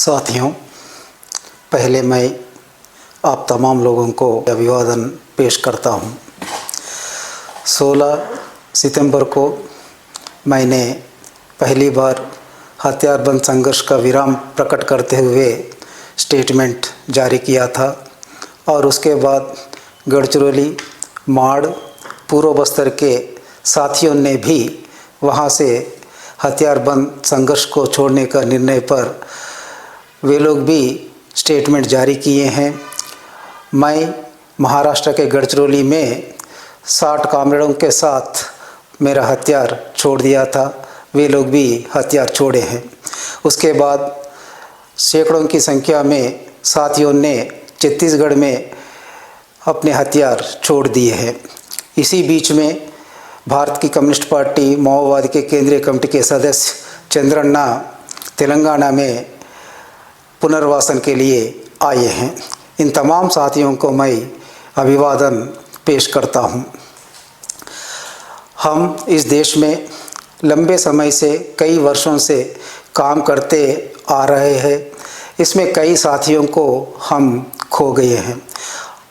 साथियों, पहले मैं आप तमाम लोगों को अभिवादन पेश करता हूं। 16 सितंबर को मैंने पहली बार हथियारबंद संघर्ष का विराम प्रकट करते हुए स्टेटमेंट जारी किया था और उसके बाद गढ़चिरौली, माड़, पूर्व बस्तर के साथियों ने भी वहां से हथियारबंद संघर्ष को छोड़ने का निर्णय पर वे लोग भी स्टेटमेंट जारी किए हैं। मैं महाराष्ट्र के गढ़चिरौली में 60 कामरेडों के साथ मेरा हथियार छोड़ दिया था, वे लोग भी हथियार छोड़े हैं। उसके बाद सैकड़ों की संख्या में साथियों ने छत्तीसगढ़ में अपने हथियार छोड़ दिए हैं। इसी बीच में भारत की कम्युनिस्ट पार्टी माओवादी के केंद्रीय कमेटी के सदस्य चंद्रन्ना तेलंगाना में पुनर्वासन के लिए आए हैं। इन तमाम साथियों को मैं अभिवादन पेश करता हूं। हम इस देश में लंबे समय से, कई वर्षों से काम करते आ रहे हैं। इसमें कई साथियों को हम खो गए हैं।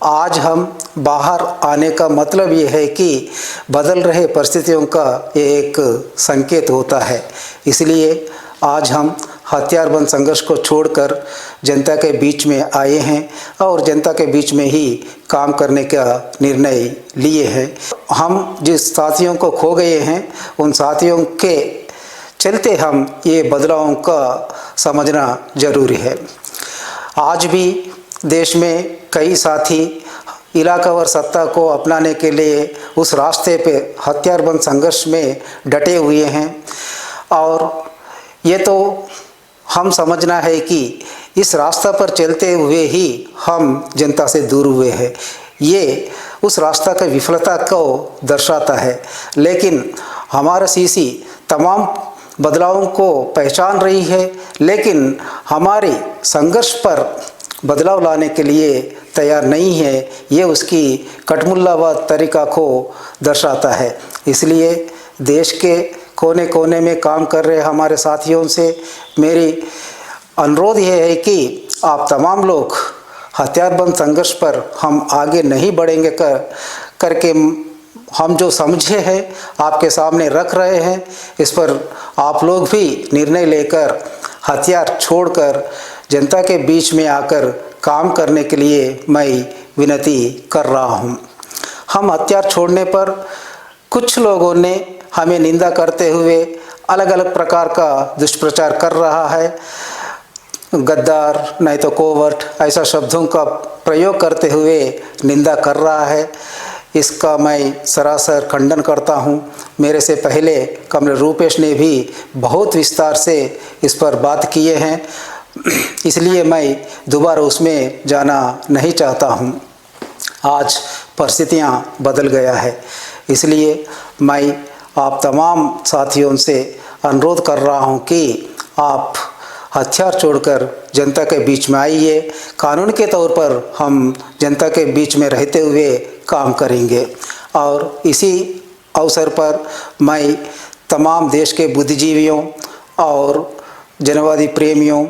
आज हम बाहर आने का मतलब ये है कि बदल रहे परिस्थितियों का ये एक संकेत होता है। इसलिए आज हम हथियारबंद संघर्ष को छोड़कर जनता के बीच में आए हैं और जनता के बीच में ही काम करने का निर्णय लिए हैं। हम जिस साथियों को खो गए हैं उन साथियों के चलते हम ये बदलावों का समझना जरूरी है। आज भी देश में कई साथी इलाकावार सत्ता को अपनाने के लिए उस रास्ते पे हथियारबंद संघर्ष में डटे हुए हैं और ये तो हम समझना है कि इस रास्ता पर चलते हुए ही हम जनता से दूर हुए हैं। ये उस रास्ता की विफलता को दर्शाता है। लेकिन हमारा सीसी तमाम बदलावों को पहचान रही है, लेकिन हमारे संघर्ष पर बदलाव लाने के लिए तैयार नहीं है। ये उसकी कटमुल्लावाद तरीका को दर्शाता है। इसलिए देश के कोने कोने में काम कर रहे हमारे साथियों से मेरी अनुरोध ये है कि आप तमाम लोग हथियारबंद संघर्ष पर हम आगे नहीं बढ़ेंगे करके हम जो समझे हैं आपके सामने रख रहे हैं। इस पर आप लोग भी निर्णय लेकर हथियार छोड़कर जनता के बीच में आकर काम करने के लिए मैं विनती कर रहा हूं। हम हथियार छोड़ने पर कुछ लोगों ने हमें निंदा करते हुए अलग अलग प्रकार का दुष्प्रचार कर रहा है। गद्दार, नहीं तो कोवर्ट, ऐसा शब्दों का प्रयोग करते हुए निंदा कर रहा है। इसका मैं सरासर खंडन करता हूं। मेरे से पहले कमरेड रूपेश ने भी बहुत विस्तार से इस पर बात किए हैं, इसलिए मैं दोबारा उसमें जाना नहीं चाहता हूं। आज परिस्थितियां बदल गया है, इसलिए मैं आप तमाम साथियों से अनुरोध कर रहा हूं कि आप हथियार छोड़कर जनता के बीच में आइए। कानून के तौर पर हम जनता के बीच में रहते हुए काम करेंगे। और इसी अवसर पर मैं तमाम देश के बुद्धिजीवियों और जनवादी प्रेमियों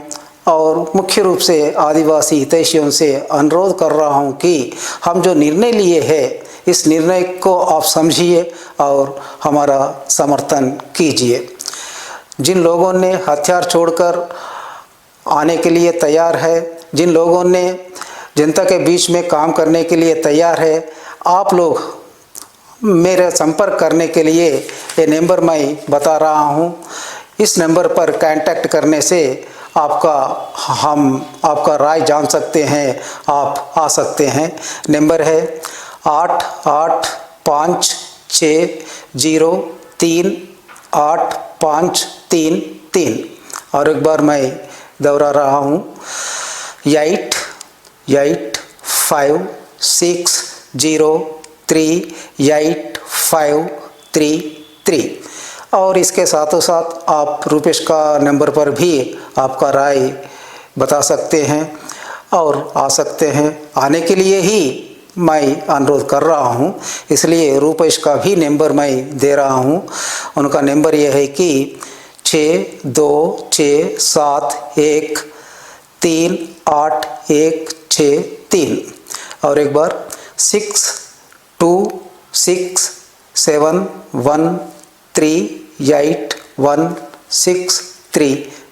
और मुख्य रूप से आदिवासी हितैषियों से अनुरोध कर रहा हूं कि हम जो निर्णय लिए हैं इस निर्णय को आप समझिए और हमारा समर्थन कीजिए। जिन लोगों ने हथियार छोड़कर आने के लिए तैयार है, जिन लोगों ने जनता के बीच में काम करने के लिए तैयार है, आप लोग मेरे संपर्क करने के लिए ये नंबर मैं बता रहा हूँ। इस नंबर पर कांटेक्ट करने से हम आपका राय जान सकते हैं, आप आ सकते हैं। नंबर है 8850385333 और एक बार मैं दोहरा रहा हूँ 8856038533 और इसके साथों साथ आप रूपेश का नंबर पर भी आपका राय बता सकते हैं और आ सकते हैं। आने के लिए ही मैं अनुरोध कर रहा हूं, इसलिए रूपेश का भी नंबर मैं दे रहा हूं। उनका नंबर यह है कि 6267 3816 और एक बार 6267138163